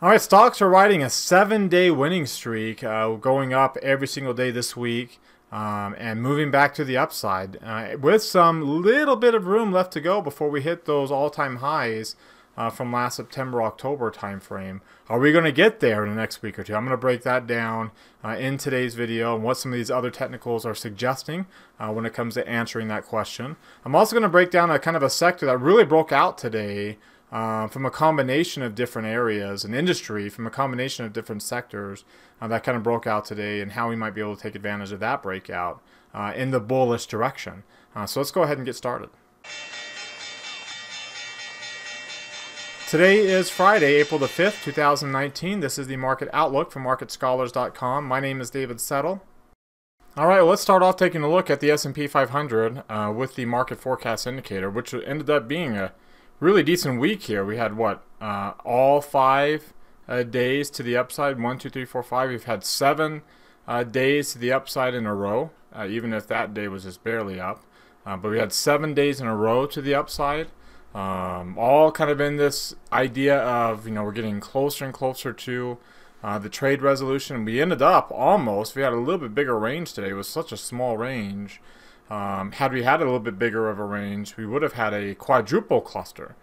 All right, stocks are riding a 7-day winning streak, going up every single day this week, and moving back to the upside, with some little bit of room left to go before we hit those all-time highs from last September, October timeframe. Are we going to get there in the next week or two? I'm going to break that down in today's video and what some of these other technicals are suggesting when it comes to answering that question. I'm also going to break down a kind of a sector that really broke out today. From a combination of different areas, an industry from a combination of different sectors that kind of broke out today, and how we might be able to take advantage of that breakout in the bullish direction. So let's go ahead and get started. Today is Friday, April the 5th, 2019. This is the Market Outlook from MarketScholars.com. My name is David Settle. All right, well, let's start off taking a look at the S&P 500 with the Market Forecast Indicator, which ended up being a really decent week here. We had what, all 5 days to the upside. 1, 2, 3, 4, 5. We've had 7 days to the upside in a row, even if that day was just barely up. But we had 7 days in a row to the upside. All kind of in this idea of, we're getting closer and closer to the trade resolution. We ended up almost, we had a little bit bigger range today. It was such a small range. Had we had a little bit bigger of a range, we would have had a quadruple cluster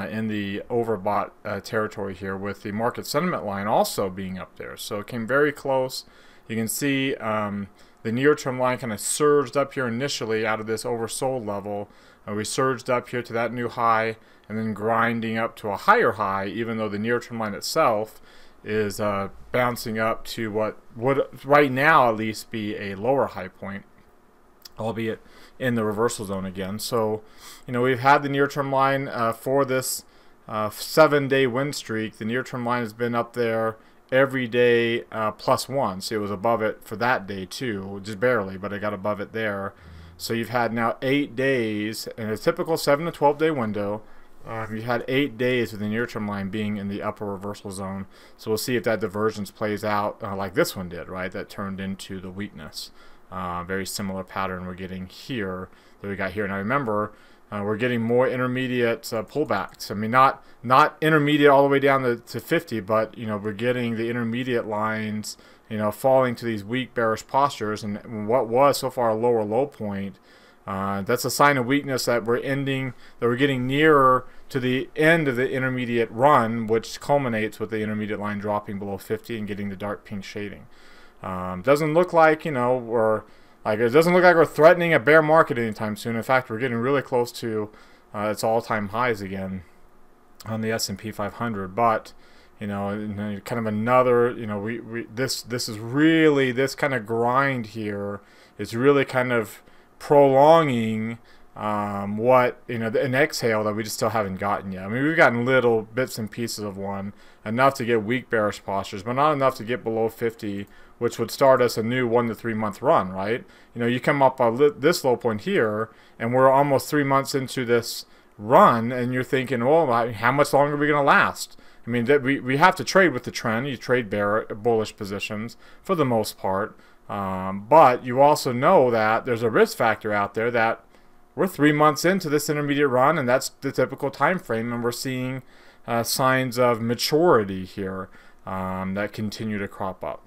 in the overbought territory here, with the market sentiment line also being up there. So it came very close. You can see the near-term line kind of surged up here initially out of this oversold level. We surged up here to that new high, and then grinding up to a higher high, even though the near-term line itself is bouncing up to what would right now at least be a lower high point, albeit in the reversal zone again. So, we've had the near-term line for this 7-day win streak. The near-term line has been up there every day +1. So it was above it for that day too, just barely, but it got above it there. So you've had now 8 days in a typical 7 to 12 day window. You've had 8 days with the near-term line being in the upper reversal zone. So we'll see if that divergence plays out like this one did, right? That turned into the weakness. Very similar pattern we're getting here that we got here. Now remember, we're getting more intermediate pullbacks. I mean, not intermediate all the way down to 50, but we're getting the intermediate lines, falling to these weak bearish postures, and what was so far a lower low point. That's a sign of weakness that we're getting nearer to the end of the intermediate run, which culminates with the intermediate line dropping below 50 and getting the dark pink shading. Doesn't look like, it doesn't look like we're threatening a bear market anytime soon. In fact, we're getting really close to its all-time highs again on the S&P 500. But, kind of another, this is really, this kind of grind here is really kind of prolonging an exhale that we just still haven't gotten yet. I mean, we've gotten little bits and pieces of one, enough to get weak bearish postures, but not enough to get below 50, which would start us a new 1 to 3 month run, right? You come up this low point here, and we're almost 3 months into this run, and you're thinking, well, how much longer are we going to last? I mean, we have to trade with the trend. You trade bullish positions for the most part, but you also know that there's a risk factor out there that we're 3 months into this intermediate run, and that's the typical time frame, and we're seeing signs of maturity here that continue to crop up.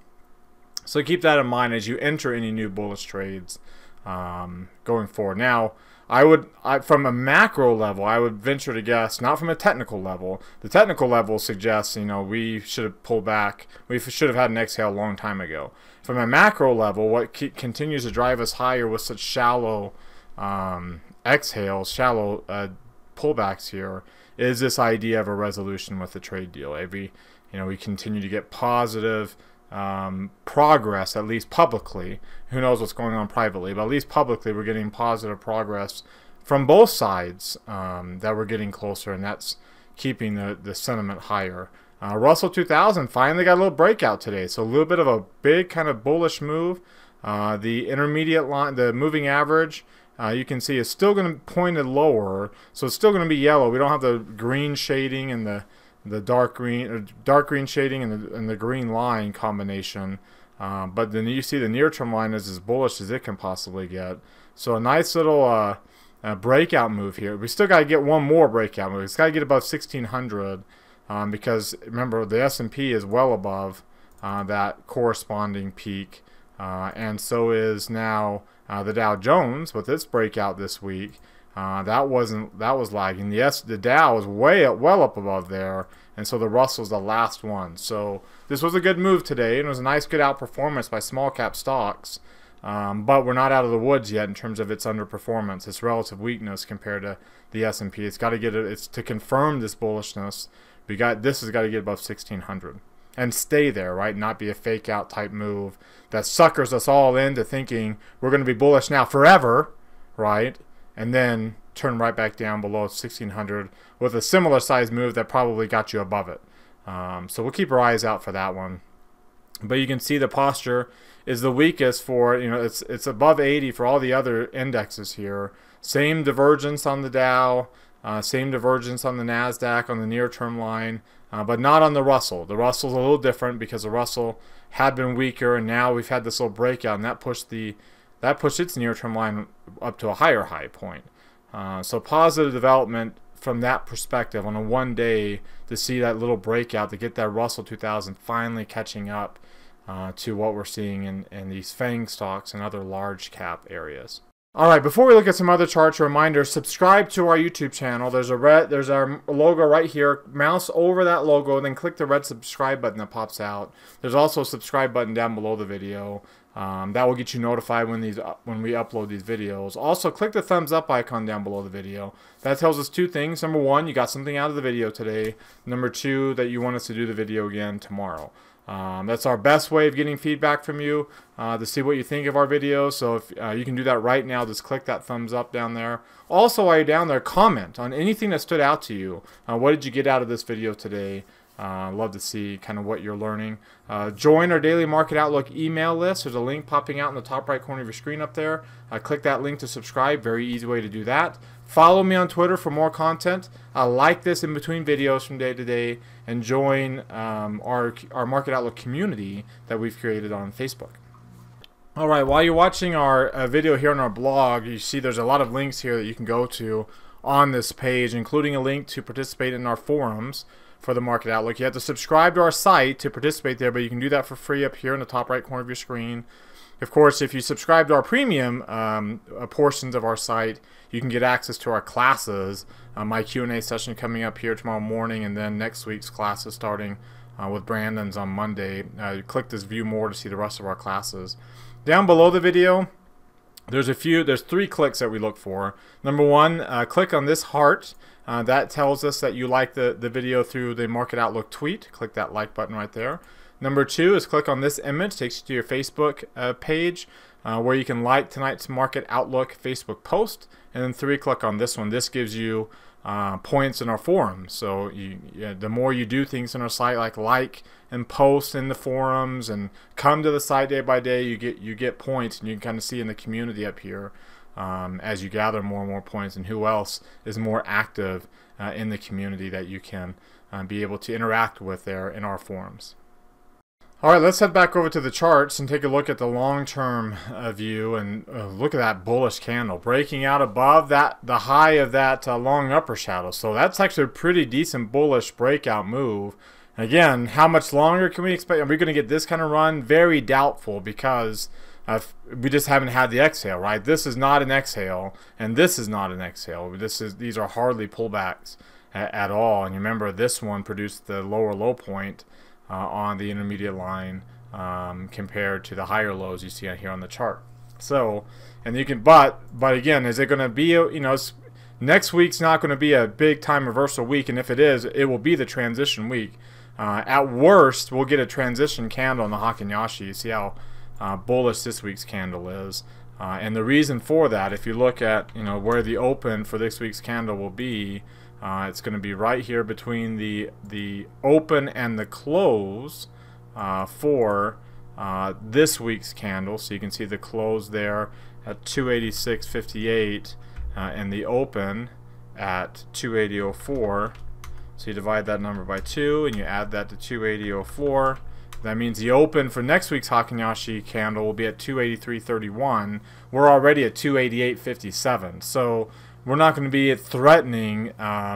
So keep that in mind as you enter any new bullish trades going forward. Now, from a macro level, I would venture to guess, not from a technical level. The technical level suggests, we should have pulled back. We should have had an exhale a long time ago. From a macro level, what continues to drive us higher with such shallow exhales, shallow pullbacks here, is this idea of a resolution with the trade deal. We continue to get positive progress, at least publicly. Who knows what's going on privately, but at least publicly we're getting positive progress from both sides that we're getting closer, and that's keeping the sentiment higher. Russell 2000 finally got a little breakout today, so a little bit of a big kind of bullish move. The intermediate line, the moving average, you can see is still going to point it lower, so it's still going to be yellow. We don't have the green shading and the dark green shading and the green line combination, but then you see the near-term line is as bullish as it can possibly get. So a nice little breakout move here. We still got to get one more breakout move. It's got to get above 1600 because remember the S&P is well above that corresponding peak, and so is now the Dow Jones with its breakout this week. That was lagging. The Dow was well up above there, and so the Russell's the last one. So this was a good move today, and it was a nice good outperformance by small cap stocks. But we're not out of the woods yet in terms of its underperformance, its relative weakness compared to the S&P. It's got to get it. It's to confirm this bullishness. This has got to get above 1600 and stay there, right? Not be a fake out type move that suckers us all into thinking we're going to be bullish now forever, right? And then turn right back down below 1600 with a similar size move that probably got you above it. So we'll keep our eyes out for that one. But you can see the posture is the weakest for, it's above 80 for all the other indexes here. Same divergence on the Dow, same divergence on the NASDAQ on the near-term line, but not on the Russell. The Russell's a little different because the Russell had been weaker, and now we've had this little breakout, and that pushed its near-term line up to a higher high point. So positive development from that perspective on a one day to see that little breakout to get that Russell 2000 finally catching up to what we're seeing in these FANG stocks and other large cap areas. All right, before we look at some other charts, a reminder, subscribe to our YouTube channel. There's our logo right here. Mouse over that logo, then click the red subscribe button that pops out. There's also a subscribe button down below the video. That will get you notified when we upload these videos. Also, click the thumbs up icon down below the video. That tells us two things. Number one, you got something out of the video today. Number two, that you want us to do the video again tomorrow. That's our best way of getting feedback from you, to see what you think of our videos. So if you can do that right now, just click that thumbs up down there. Also, while you're down there, comment on anything that stood out to you. What did you get out of this video today? Love to see kind of what you're learning. Join our daily market outlook email list. There's a link popping out in the top right corner of your screen up there. Click that link to subscribe. Very easy way to do that. Follow me on Twitter for more content. Like this in between videos from day to day, and join our market outlook community that we've created on Facebook. All right, while you're watching our video here on our blog, you see there's a lot of links here that you can go to on this page, including a link to participate in our forums for the market outlook. You have to subscribe to our site to participate there, but you can do that for free up here in the top right corner of your screen. Of course, if you subscribe to our premium portions of our site, you can get access to our classes. My Q&A session coming up here tomorrow morning, and then next week's classes starting with Brandon's on Monday. Click this view more to see the rest of our classes. Down below the video, there's three clicks that we look for. Number one, click on this heart. That tells us that you like the video through the Market Outlook tweet. Click that like button right there. Number two is click on this image. Takes you to your Facebook page where you can like tonight's Market Outlook Facebook post. And then three, click on this one. This gives you points in our forums. So the more you do things in our site, like and post in the forums and come to the site day by day, you get points, and you can kind of see in the community up here as you gather more and more points, and who else is more active in the community that you can be able to interact with there in our forums. All right, let's head back over to the charts and take a look at the long-term view, and look at that bullish candle breaking out above the high of that long upper shadow. So that's actually a pretty decent bullish breakout move. Again, how much longer can we expect? Are we going to get this kind of run? Very doubtful, because we just haven't had the exhale, right? This is not an exhale, and this is not an exhale. These are hardly pullbacks at all. And you remember this one produced the lower low point on the intermediate line compared to the higher lows you see here on the chart. So, and you can, but again, is it going to be next week's not going to be a big time reversal week, and if it is, it will be the transition week. At worst, we'll get a transition candle in the Heikin Ashi. You see how bullish this week's candle is, and the reason for that, if you look at where the open for this week's candle will be, it's going to be right here between the open and the close for this week's candle. So you can see the close there at 286.58 and the open at 280.04. So you divide that number by 2 and you add that to 280.04. That means the open for next week's Heikin Ashi candle will be at 283.31. We're already at 288.57. So we're not going to be threatening.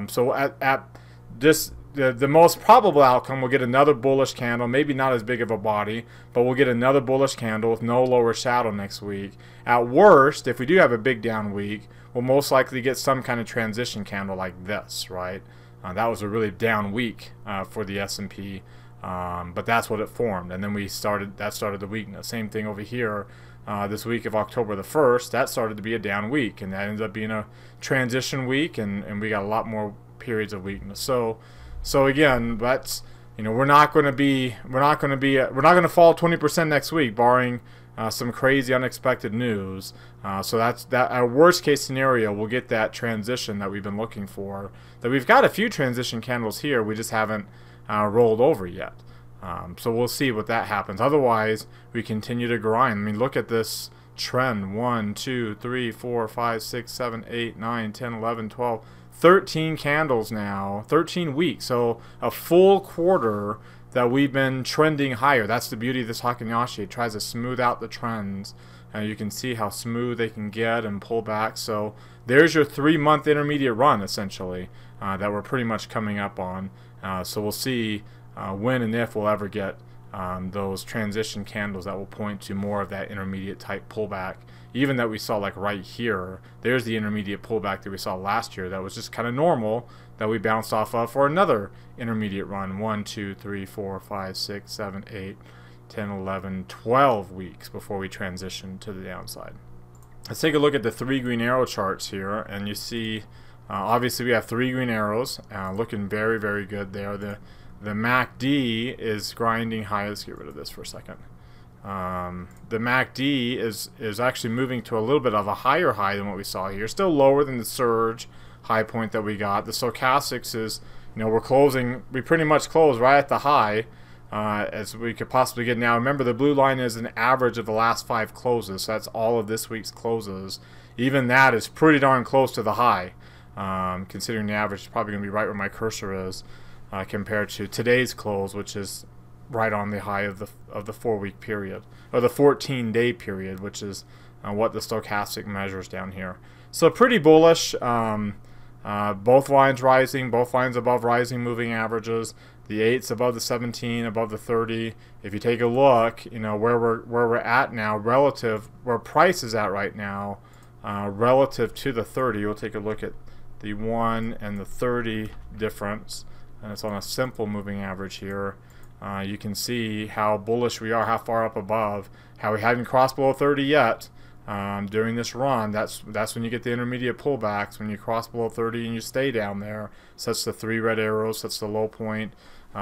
So at just the most probable outcome, we'll get another bullish candle, maybe not as big of a body, but we'll get another bullish candle with no lower shadow next week. At worst, if we do have a big down week, we'll most likely get some kind of transition candle like this, right? That was a really down week for the S&P, but that's what it formed, and then that started the weakness. Same thing over here. This week of October the 1st, that started to be a down week, and that ended up being a transition week, and we got a lot more periods of weakness. So again, that's, we're not going to fall 20% next week, barring some crazy unexpected news. So that's our worst case scenario. We'll get that transition that we've been looking for. That we've got a few transition candles here, we just haven't rolled over yet. So we'll see what that happens. Otherwise, we continue to grind. I mean, look at this trend. 1, 2, 3, 4, 5, 6, 7, 8, 9, 10, 11, 12, 13 candles now, 13 weeks. So a full quarter that we've been trending higher. That's the beauty of this Heikin-Ashi. It tries to smooth out the trends. You can see how smooth they can get and pull back. So there's your 3-month intermediate run, essentially, that we're pretty much coming up on. So we'll see when and if we'll ever get those transition candles that will point to more of that intermediate type pullback. Even that we saw like right here, there's the intermediate pullback that we saw last year that was just kind of normal, that we bounced off of for another intermediate run. 1, 2, 3, 4, 5, 6, 7, 8, 10, 11, 12 weeks before we transition to the downside. Let's take a look at the 3 green arrow charts here, and you see obviously we have 3 green arrows looking very, very good there. The MACD is grinding high. Let's get rid of this for a second. The MACD is actually moving to a little bit of a higher high than what we saw here. Still lower than the surge high point that we got. The stochastics is, we pretty much closed right at the high as we could possibly get. Now remember, the blue line is an average of the last 5 closes, so that's all of this week's closes. Even that is pretty darn close to the high, considering the average is probably going to be right where my cursor is, compared to today's close, which is right on the high of the 4-week period, or the 14-day period, which is what the stochastic measures down here. So pretty bullish. Both lines rising, both lines above rising moving averages. The 8's above the 17, above the 30. If you take a look, where we're at now, relative where price is at right now, relative to the 30. We'll take a look at the 1 and the 30 difference, and it's on a simple moving average here. You can see how bullish we are, how far up above, how we hadn't crossed below 30 yet. During this run, that's when you get the intermediate pullbacks, when you cross below 30 and you stay down there. So that's the 3 red arrows, that's the low point.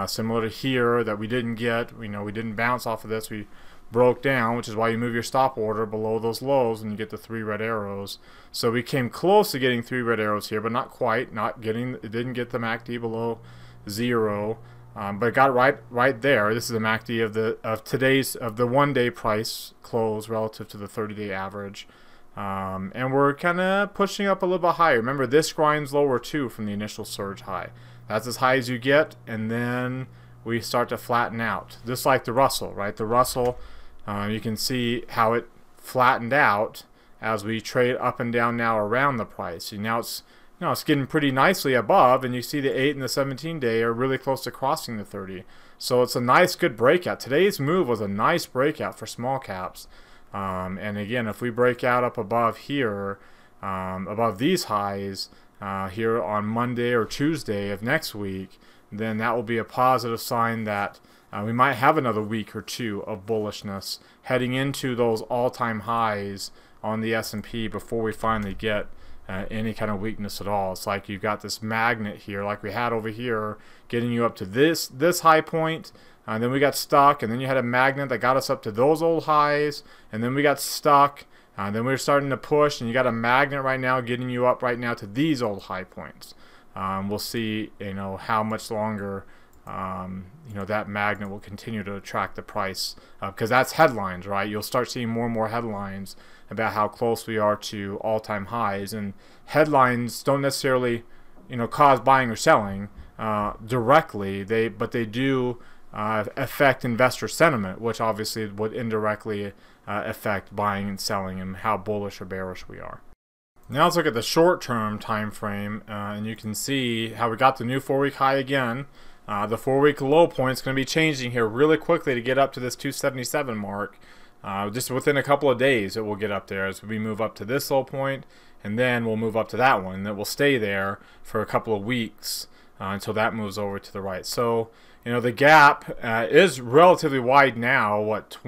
Similar to here, that we didn't get, we didn't bounce off of this, we broke down, which is why you move your stop order below those lows and you get the 3 red arrows. So we came close to getting 3 red arrows here, but not quite, it didn't get the MACD below 0. But it got right there. This is the MACD of the 1-day price close relative to the 30-day average, and we're kind of pushing up a little bit higher. Remember, this grinds lower too from the initial surge high. That's as high as you get, and then we start to flatten out, just like the Russell, right? The Russell, you can see how it flattened out as we trade up and down now around the price. And now it's getting pretty nicely above, and you see the 8 and the 17-day are really close to crossing the 30. So it's a nice, good breakout. Today's move was a nice breakout for small caps. And again, if we break out up above here, above these highs here on Monday or Tuesday of next week, then that will be a positive sign that we might have another week or two of bullishness heading into those all-time highs on the S&P before we finally get any kind of weakness at all. It's like you've got this magnet here, like we had over here, getting you up to this high point, and then we got stuck, and then you had a magnet that got us up to those old highs, and then we got stuck, and then we were starting to push, and you got a magnet right now getting you up right now to these old high points. We'll see, how much longer that magnet will continue to attract the price, because that's headlines, right? You'll start seeing more and more headlines about how close we are to all-time highs, and headlines don't necessarily cause buying or selling directly, but they do affect investor sentiment, which obviously would indirectly affect buying and selling and how bullish or bearish we are. Now let's look at the short-term time frame, and you can see how we got the new 4-week high again. The 4-week low point is going to be changing here really quickly to get up to this 277 mark. Just within a couple of days it will get up there as we move up to this low point, and then we'll move up to that one. That will stay there for a couple of weeks until that moves over to the right. So, you know, the gap is relatively wide now, what,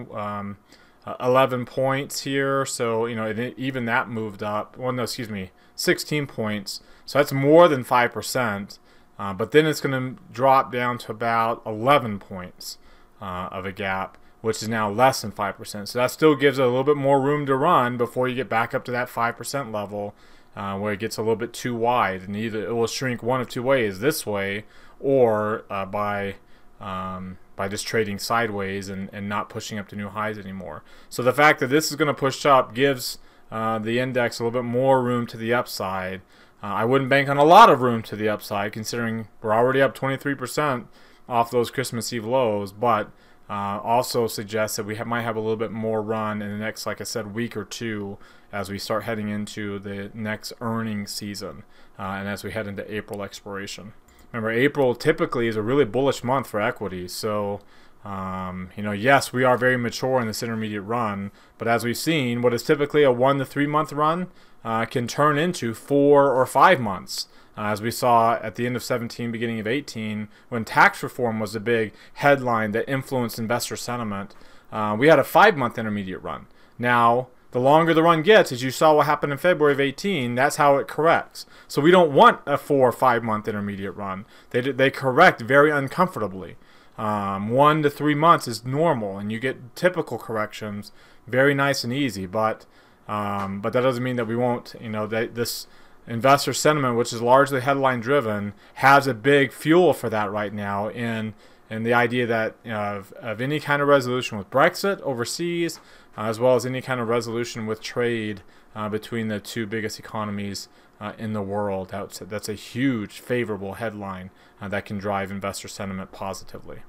11 points here, so you know, even that moved up. Well, no, excuse me, 16 points, so that's more than 5%, but then it's going to drop down to about 11 points of a gap, which is now less than 5%. So that still gives it a little bit more room to run before you get back up to that 5% level, where it gets a little bit too wide, and either it will shrink one of two ways: this way, or by just trading sideways and not pushing up to new highs anymore. So the fact that this is going to push up gives the index a little bit more room to the upside. I wouldn't bank on a lot of room to the upside, considering we're already up 23% off those Christmas Eve lows, but also suggests that we might have a little bit more run in the next, like I said, week or two as we start heading into the next earnings season, and as we head into April expiration. Remember, April typically is a really bullish month for equities, so you know, yes, we are very mature in this intermediate run, but as we've seen, what is typically a 1 to 3 month run can turn into 4 or 5 months, as we saw at the end of 17, beginning of 18, when tax reform was a big headline that influenced investor sentiment. We had a 5-month intermediate run. Now, the longer the run gets, as you saw what happened in February of 18, that's how it corrects. So we don't want a 4 or 5 month intermediate run. They correct very uncomfortably. 1 to 3 months is normal, and you get typical corrections, very nice and easy. But that doesn't mean that we won't. You know, this investor sentiment, which is largely headline driven, has a big fuel for that right now in the idea that of any kind of resolution with Brexit overseas, as well as any kind of resolution with trade between the two biggest economies in the world. That's a huge favorable headline that can drive investor sentiment positively.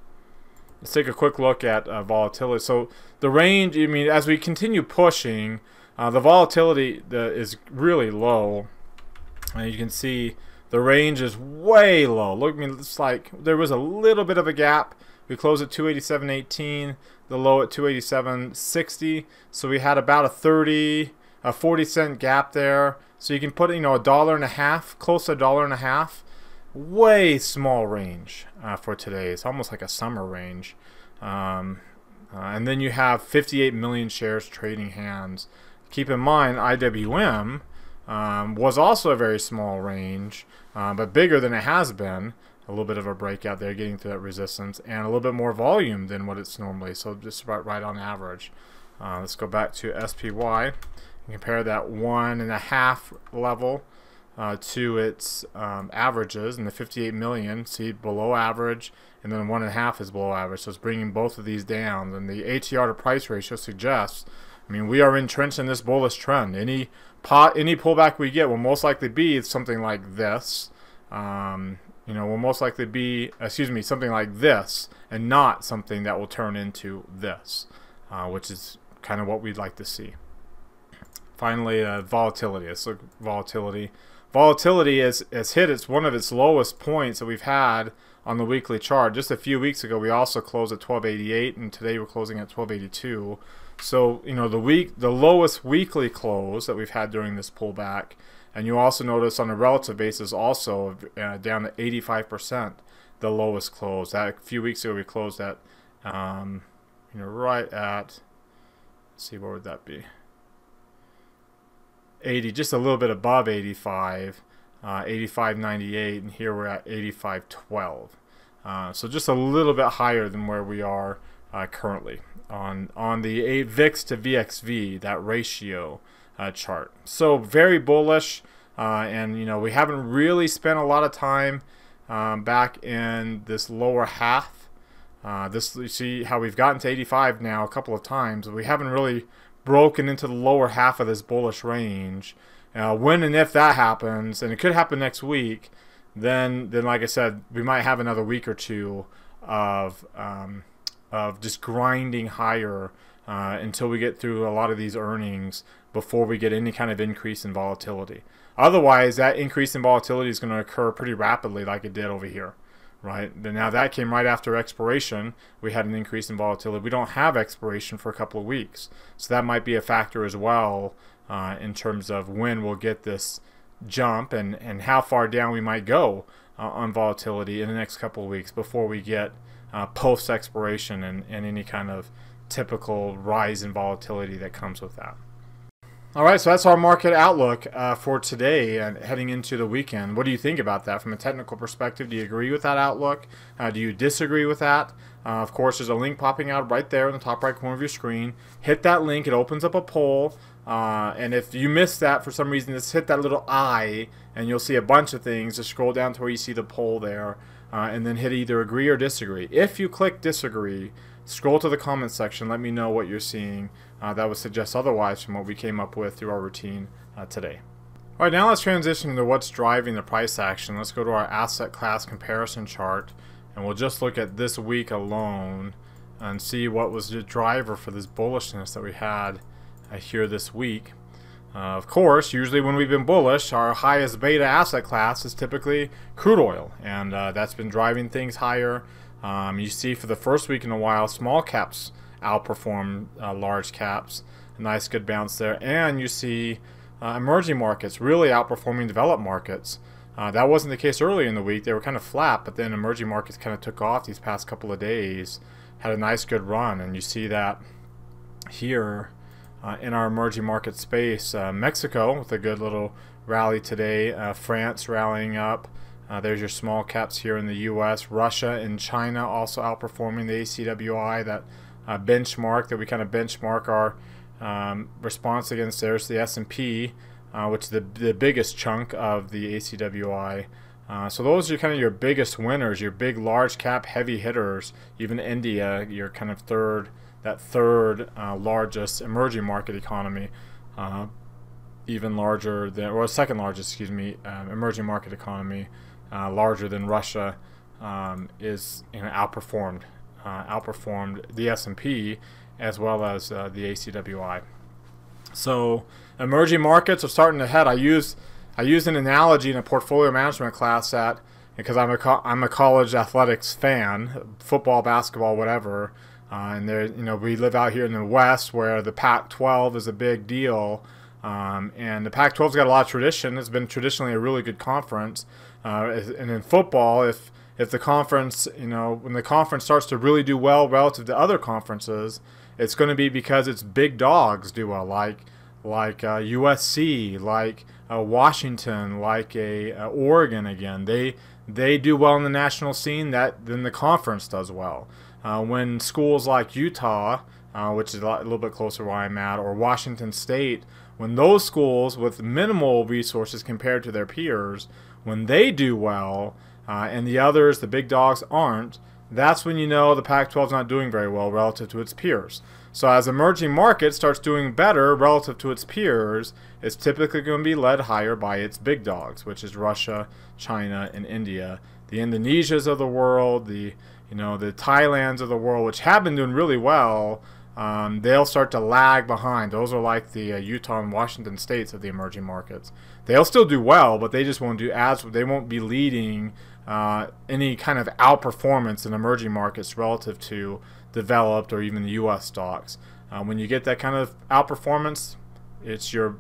Let's take a quick look at volatility. So the range, I mean, as we continue pushing, the volatility is really low. You can see the range is way low. Look, I mean, it's like there was a little bit of a gap. We closed at 287.18, the low at 287.60. So we had about a 40-cent gap there. So you can put, you know, $1.50, close to $1.50. Way small range for today. It's almost like a summer range. And then you have 58 million shares trading hands. Keep in mind, IWM was also a very small range, but bigger than it has been. A little bit of a breakout there, getting to that resistance, and a little bit more volume than what it's normally. So just about right on average. Let's go back to SPY and compare that 1.5 level to its averages, and the 58 million. See, below average, and then 1.5 is below average. So it's bringing both of these down. And the ATR to price ratio suggests, I mean, we are entrenched in this bullish trend. Any pullback we get will most likely be something like this. You know, will most likely be, something like this, and not something that will turn into this, which is kind of what we'd like to see. Finally, volatility. Let's look at volatility. Volatility has hit one of its lowest points that we've had on the weekly chart. Just a few weeks ago, we also closed at 1288, and today we're closing at 1282. So, you know, the lowest weekly close that we've had during this pullback. And you also notice on a relative basis also down to 85%, the lowest close. That a few weeks ago we closed at, you know, right at, let's see, what would that be? 80, just a little bit above 85, 85.98, and here we're at 85.12. So just a little bit higher than where we are currently on the VIX to VXV, that ratio chart. So very bullish, and you know, we haven't really spent a lot of time back in this lower half. You see how we've gotten to 85 now a couple of times. We haven't really broken into the lower half of this bullish range. When and if that happens, and it could happen next week, then like I said, we might have another week or two of just grinding higher until we get through a lot of these earnings before we get any kind of increase in volatility. Otherwise, that increase in volatility is going to occur pretty rapidly like it did over here, right? Now that came right after expiration. We had an increase in volatility. We don't have expiration for a couple of weeks. So that might be a factor as well in terms of when we'll get this jump and how far down we might go on volatility in the next couple of weeks before we get post expiration and any kind of typical rise in volatility that comes with that. All right, so that's our market outlook for today and heading into the weekend. What do you think about that from a technical perspective? Do you agree with that outlook? Do you disagree with that? Of course, there's a link popping out right there in the top right corner of your screen. Hit that link. It opens up a poll. And if you missed that for some reason, just hit that little I, and you'll see a bunch of things. Just scroll down to where you see the poll there, and then hit either agree or disagree. If you click disagree, scroll to the comment section. Let me know what you're seeing that would suggest otherwise from what we came up with through our routine today. All right, now let's transition to what's driving the price action. Let's go to our asset class comparison chart, and we'll just look at this week alone and see what was the driver for this bullishness that we had here this week. Of course, usually when we've been bullish, our highest beta asset class is typically crude oil, and that's been driving things higher. You see for the first week in a while, small caps outperform large caps. A nice good bounce there. And you see emerging markets really outperforming developed markets. That wasn't the case early in the week. They were kind of flat, but then emerging markets kind of took off these past couple of days, had a nice good run, and you see that here in our emerging market space. Mexico with a good little rally today. France rallying up. There's your small caps here in the U.S. Russia and China also outperforming the ACWI, that benchmark that we kind of benchmark our response against. There's the S&P, which is the biggest chunk of the ACWI. So those are kind of your biggest winners, your big large cap heavy hitters. Even India, your kind of third largest emerging market economy, even larger than, or second largest, excuse me, emerging market economy, larger than Russia, is outperformed the S&P as well as the ACWI. So emerging markets are starting to head. I used an analogy in a portfolio management class because I'm a college athletics fan, football, basketball, whatever. And there, we live out here in the West where the Pac-12 is a big deal, and the Pac-12's got a lot of tradition. It's been traditionally a really good conference. And in football, if the conference, when the conference starts to really do well relative to other conferences, it's going to be because its big dogs do well, like USC, like Washington, like Oregon. Again, they do well in the national scene. Then the conference does well. When schools like Utah, which is a little bit closer where I'm at, or Washington State, when those schools with minimal resources compared to their peers, when they do well, and the others, the big dogs, aren't, that's when you know the Pac-12 is not doing very well relative to its peers. So as emerging market starts doing better relative to its peers, it's typically going to be led higher by its big dogs, which is Russia, China, and India. The Indonesias of the world, the Thailands of the world, which have been doing really well, they'll start to lag behind. Those are like the Utah and Washington states of the emerging markets. They'll still do well, but they just won't do they won't be leading any kind of outperformance in emerging markets relative to developed or even the U.S. stocks. When you get that kind of outperformance, it's your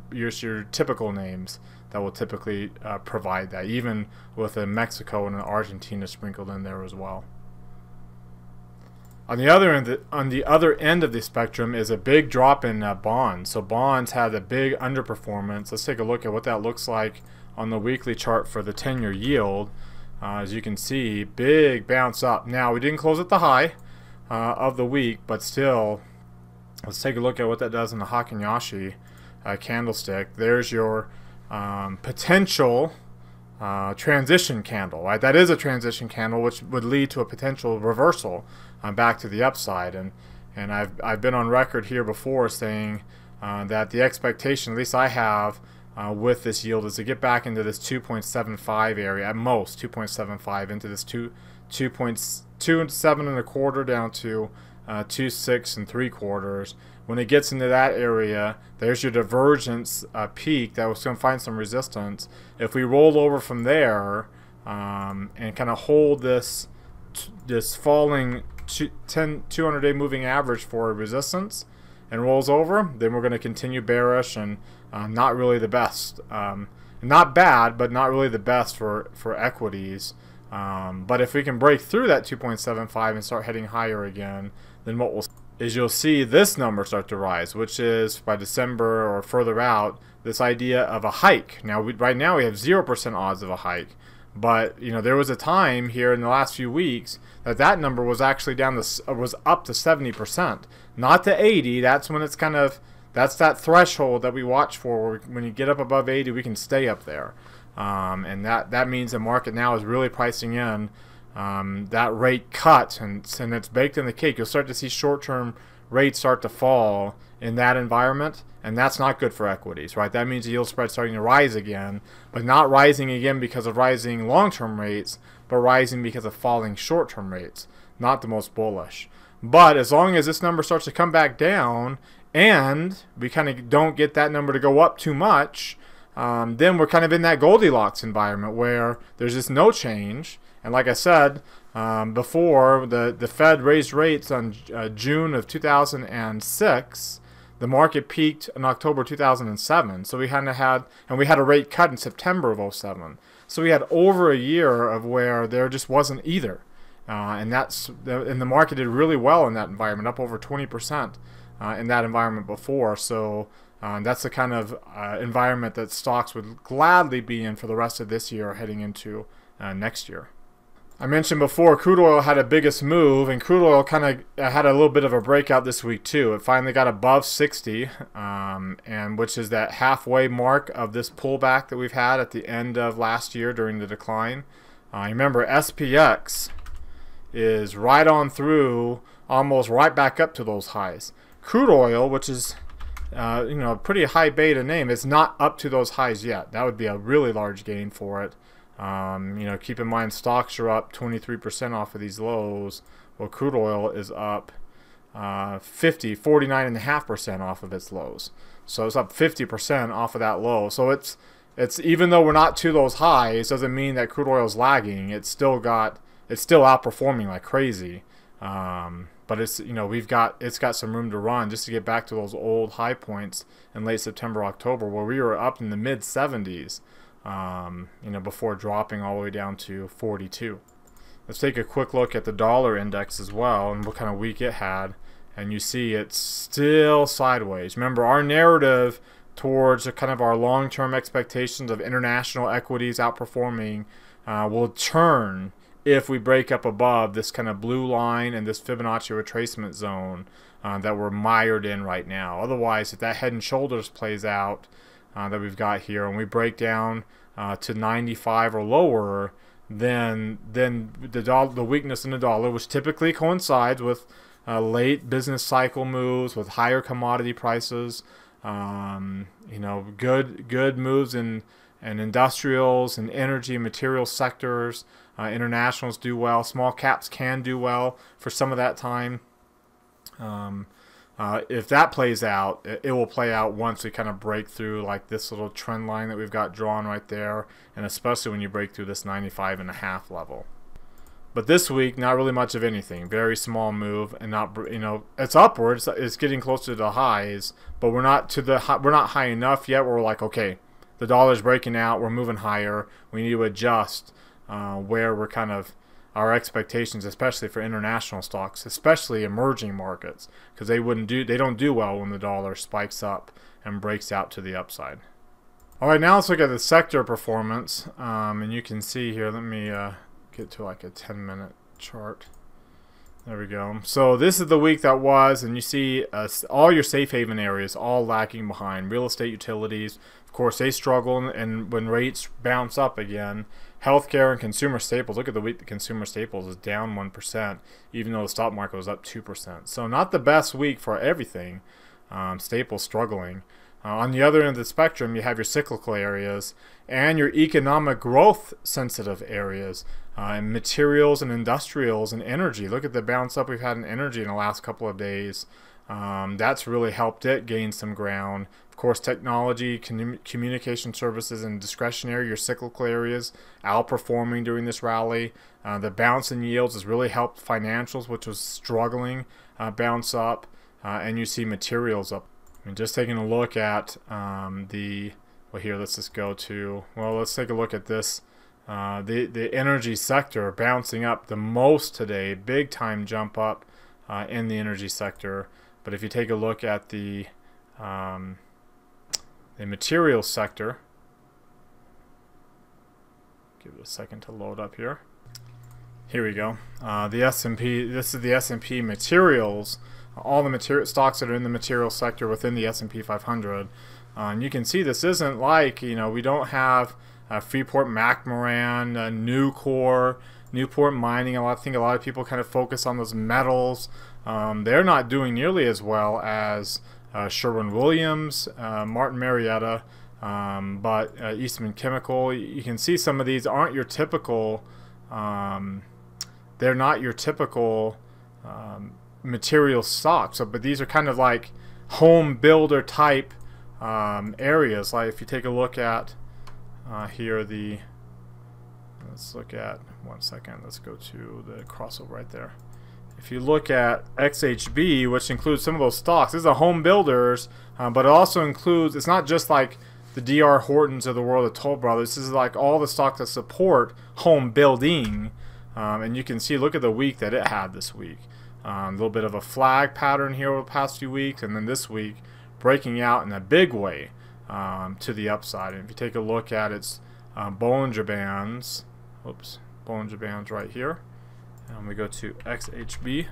typical names that will typically provide that, even with a Mexico and an Argentina sprinkled in there as well. On the other end of the spectrum is a big drop in bonds. So bonds had a big underperformance. Let's take a look at what that looks like on the weekly chart for the 10-year yield. As you can see, big bounce up. Now, we didn't close at the high of the week, but still, let's take a look at what that does in the Heikin-Ashi candlestick. There's your potential transition candle, right? That is a transition candle, which would lead to a potential reversal back to the upside. And I've been on record here before saying that the expectation, at least I have, with this yield is to get back into this 2.75 area, at most 2.75, into this 2.2 2.725 down to 2.675. When it gets into that area, there's your divergence peak that was going to find some resistance. If we roll over from there and kind of hold this falling 200-day moving average for resistance and rolls over, then we're going to continue bearish and not really the best. Not bad, but not really the best for equities. But if we can break through that 2.75 and start heading higher again, then what we'll see is you'll see this number start to rise, which is by December or further out, this idea of a hike. Now, right now we have 0% odds of a hike, but you know there was a time here in the last few weeks that number was actually was up to 70%, not to 80. That's when it's kind of that threshold that we watch for. When you get up above 80, we can stay up there, and that means the market now is really pricing in that rate cut, and it's baked in the cake. You'll start to see short-term rates start to fall in that environment, and that's not good for equities, right? That means the yield spread starting to rise again, but not rising again because of rising long-term rates, but rising because of falling short-term rates. Not the most bullish. But as long as this number starts to come back down and we kind of don't get that number to go up too much, then we're kind of in that Goldilocks environment where there's just no change. And like I said before, the Fed raised rates on June of 2006. The market peaked in October 2007. So we had a rate cut in September of 2007. So we had over a year of where there just wasn't either. And the market did really well in that environment, up over 20% in that environment before. So that's the kind of environment that stocks would gladly be in for the rest of this year, heading into next year. I mentioned before, crude oil had a biggest move, and crude oil kind of had a little bit of a breakout this week too. It finally got above 60, and which is that halfway mark of this pullback that we've had at the end of last year during the decline. Remember, SPX is right on through, almost right back up to those highs. Crude oil, which is a pretty high beta name, is not up to those highs yet. That would be a really large gain for it. Keep in mind stocks are up 23% off of these lows. Well, crude oil is up 49.5% off of its lows. So it's up 50% off of that low. So it's even though we're not to those highs, doesn't mean that crude oil is lagging. It's still outperforming like crazy. But it's got some room to run just to get back to those old high points in late September, October, where we were up in the mid 70s. Before dropping all the way down to 42. Let's take a quick look at the dollar index as well and what kind of week it had. And you see it's still sideways. Remember, our narrative towards kind of our long-term expectations of international equities outperforming will turn if we break up above this kind of blue line and this Fibonacci retracement zone that we're mired in right now. Otherwise, if that head and shoulders plays out that we've got here, and we break down to 95 or lower, then the weakness in the dollar, which typically coincides with late business cycle moves, with higher commodity prices, good moves in industrials and energy and material sectors. Internationals do well. Small caps can do well for some of that time. If that plays out, it will play out once we kind of break through like this little trend line that we've got drawn right there, and especially when you break through this 95.5 level. But this week, not really much of anything. Very small move, and not it's upwards. It's getting closer to the highs, but we're not high enough yet. Where we're like, okay, the dollar's breaking out. We're moving higher. We need to adjust where we're kind of. Our expectations, especially for international stocks, especially emerging markets, because they don't do well when the dollar spikes up and breaks out to the upside. All right, now let's look at the sector performance, and you can see here. Let me get to like a 10-minute chart. There we go. So this is the week that was, and you see all your safe haven areas all lagging behind. Real estate, utilities, of course, they struggle, and when rates bounce up again. Healthcare and consumer staples. Look at the week the consumer staples is down 1%, even though the stock market was up 2%. So not the best week for everything. Staples struggling. On the other end of the spectrum, you have your cyclical areas and your economic growth sensitive areas, materials and industrials and energy. Look at the bounce up we've had in energy in the last couple of days. That's really helped it gain some ground. Of course, technology, communication services, and discretionary, your cyclical areas, outperforming during this rally. The bounce in yields has really helped financials, which was struggling, bounce up, and you see materials up. I mean, just taking a look at well, here, let's just go to, well, let's take a look at this. The energy sector bouncing up the most today, big time jump up in the energy sector. But if you take a look at the materials sector, give it a second to load up here. Here we go. The S&P, this is the S&P materials, all the material stocks that are in the materials sector within the S&P 500. And you can see this isn't like, you know, we don't have Freeport-McMoRan, Nucor, Newport Mining. I think a lot of people kind of focus on those metals. They're not doing nearly as well as Sherwin-Williams, Martin Marietta, but Eastman Chemical. You can see some of these aren't your typical, they're not your typical material stocks. So, but these are kind of like home builder type areas. Like if you take a look at here, let's look at, one second, let's go to the crossover right there. If you look at XHB, which includes some of those stocks, this is a home builders, but it also includes, it's not just like the D.R. Hortons of the world, the Toll Brothers. This is like all the stocks that support home building. And you can see, look at the week that it had this week. A little bit of a flag pattern here over the past few weeks, and then this week breaking out in a big way to the upside. And if you take a look at its Bollinger Bands, Bollinger Bands right here, and we go to XHB,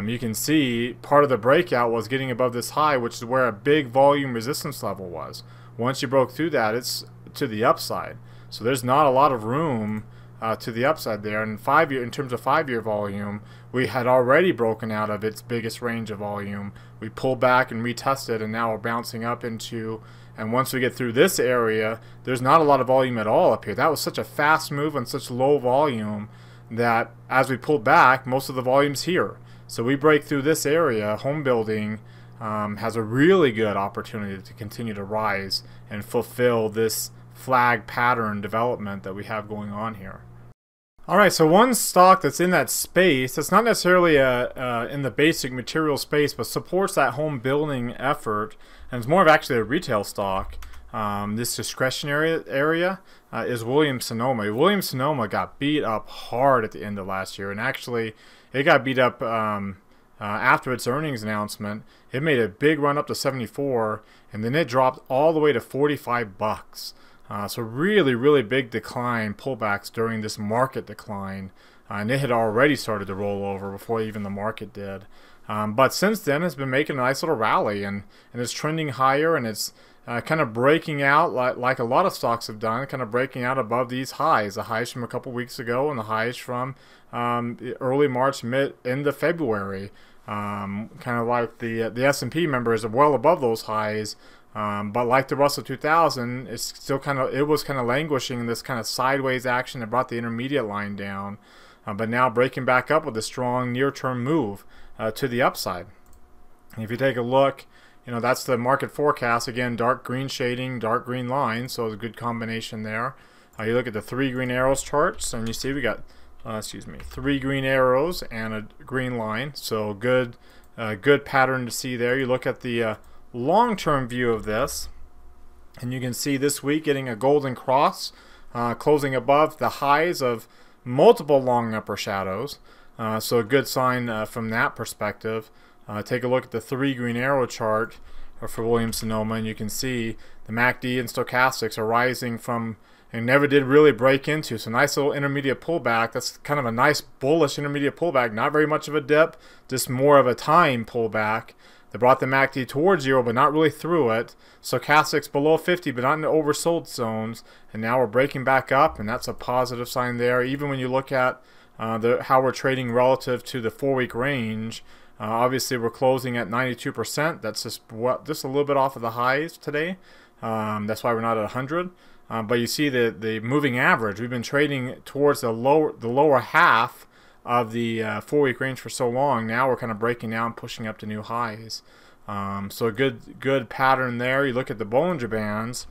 you can see part of the breakout was getting above this high, which is where a big volume resistance level was. Once you broke through that, it's to the upside. So there's not a lot of room to the upside there. And in terms of 5-year volume, we had already broken out of its biggest range of volume. We pulled back and retested, and now we're bouncing up into, and once we get through this area, there's not a lot of volume at all up here. That was such a fast move and such low volume that as we pulled back, most of the volume's here. So we break through this area, home building has a really good opportunity to continue to rise and fulfill this flag pattern development that we have going on here. Alright, so one stock that's in that space, that's not necessarily in the basic material space, but supports that home building effort, and it's more of actually a retail stock. This discretionary area is Williams-Sonoma. Williams-Sonoma got beat up hard at the end of last year, and actually it got beat up after its earnings announcement. It made a big run up to 74, and then it dropped all the way to 45 bucks. So really, really big decline, pullbacks during this market decline. And it had already started to roll over before even the market did. But since then, it's been making a nice little rally, and it's trending higher, and it's kind of breaking out like a lot of stocks have done, kind of breaking out above these highs. The highs from a couple weeks ago and the highs from early March, end of February. Kind of like the S&P members are well above those highs. But like the Russell 2000, it's still it was kind of languishing in this kind of sideways action that brought the intermediate line down, but now breaking back up with a strong near-term move to the upside. And if you take a look, you know, that's the market forecast. Again, dark green shading, dark green line, so it's a good combination there. You look at the 3 green arrows charts, and you see we got, 3 green arrows and a green line, so good pattern to see there. You look at the long-term view of this, and you can see this week getting a golden cross, closing above the highs of multiple long upper shadows, so a good sign from that perspective. Take a look at the 3 green arrow chart for Williams-Sonoma, and you can see the MACD and stochastics are rising from, and never did really break into, so nice little intermediate pullback. That's kind of a nice bullish intermediate pullback, not very much of a dip, just more of a time pullback. They brought the MACD towards 0, but not really through it. Stochastics below 50, but not in the oversold zones. And now we're breaking back up, and that's a positive sign there. Even when you look at how we're trading relative to the 4-week range, Obviously, we're closing at 92%. That's just a little bit off of the highs today. That's why we're not at 100. But you see the moving average. We've been trading towards the lower half of the 4-week range for so long. Now we're kind of breaking down, pushing up to new highs. So a good pattern there. You look at the Bollinger Bands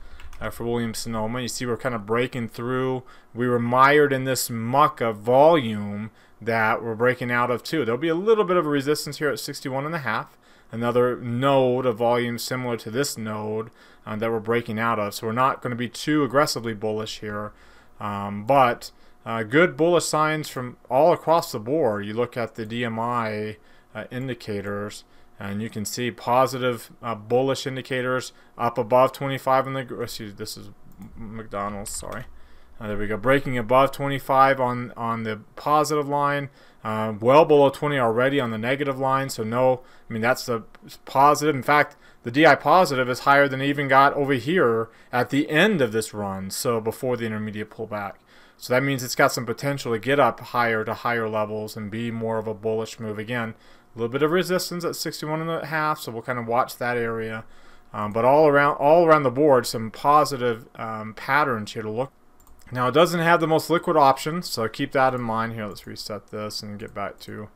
for Williams-Sonoma. You see we're kind of breaking through. We were mired in this muck of volume that we're breaking out of too. There'll be a little bit of a resistance here at 61.5. Another node of volume similar to this node that we're breaking out of. So we're not going to be too aggressively bullish here. But good bullish signs from all across the board. You look at the DMI indicators, and you can see positive bullish indicators up above 25 in the, excuse me, this is McDonald's, sorry. There we go, breaking above 25 on the positive line, well below 20 already on the negative line. So no, I mean, that's the positive. In fact, the DI positive is higher than it even got over here at the end of this run, so before the intermediate pullback. So that means it's got some potential to get up higher to higher levels and be more of a bullish move. Again, a little bit of resistance at 61.5, so we'll kind of watch that area. But all around the board, some positive patterns here to look. Now, it doesn't have the most liquid options, so keep that in mind. Here, let's reset this and get back to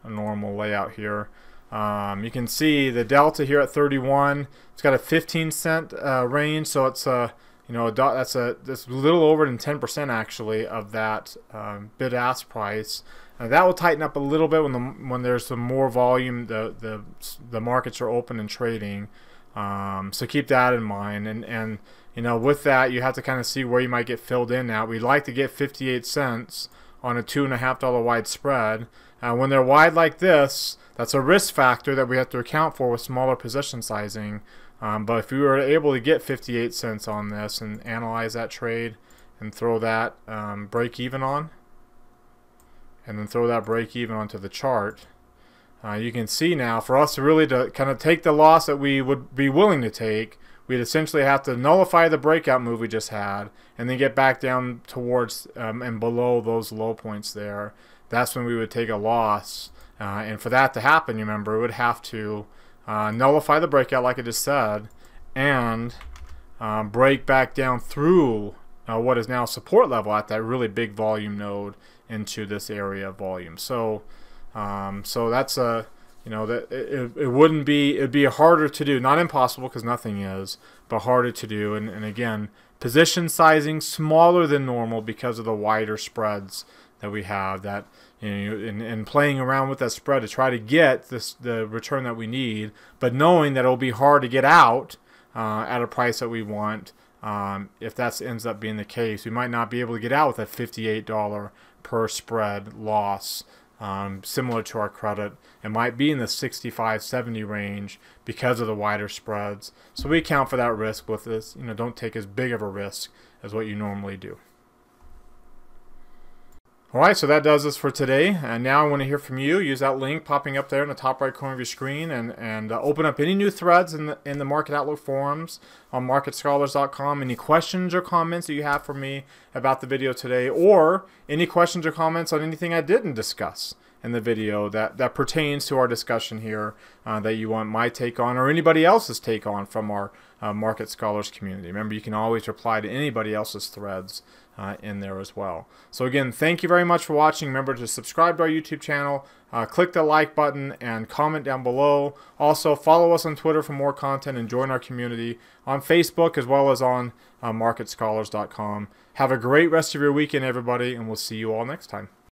a normal layout here. You can see the delta here at 31. It's got a 15-cent range, so it's that's a little over than 10% actually of that bid-ask price. That will tighten up a little bit when there's some more volume. The markets are open and trading, so keep that in mind. And you know, with that, you have to kind of see where you might get filled in at. We'd like to get 58 cents on a $2.50 wide spread. When they're wide like this, that's a risk factor that we have to account for with smaller position sizing. But if we were able to get 58 cents on this and analyze that trade and throw that break even on, and then throw that break even onto the chart, you can see now for us to really kind of take the loss that we would be willing to take, we'd essentially have to nullify the breakout move we just had and then get back down towards and below those low points there. That's when we would take a loss. And for that to happen, you remember, it would have to nullify the breakout like I just said and break back down through what is now support level at that really big volume node into this area of volume. So so that's a, you know, that it'd be harder to do, not impossible because nothing is, but harder to do. And again, position sizing smaller than normal because of the wider spreads that we have, that, you know, and playing around with that spread to try to get the return that we need, but knowing that it'll be hard to get out at a price that we want. If that ends up being the case, we might not be able to get out with a $58 per spread loss. Similar to our credit, it might be in the 65-70 range because of the wider spreads. So we account for that risk with this. You know, don't take as big of a risk as what you normally do. Alright, so that does this for today. And now I want to hear from you. Use that link popping up there in the top right corner of your screen and open up any new threads in the Market Outlook forums on MarketScholars.com. Any questions or comments that you have for me about the video today, or any questions or comments on anything I didn't discuss in the video that pertains to our discussion here that you want my take on or anybody else's take on from our Market Scholars community. Remember, you can always reply to anybody else's threads in there as well. So again, thank you very much for watching. Remember to subscribe to our YouTube channel, click the like button, and comment down below. Also, follow us on Twitter for more content and join our community on Facebook as well as on MarketScholars.com. Have a great rest of your weekend, everybody, and we'll see you all next time.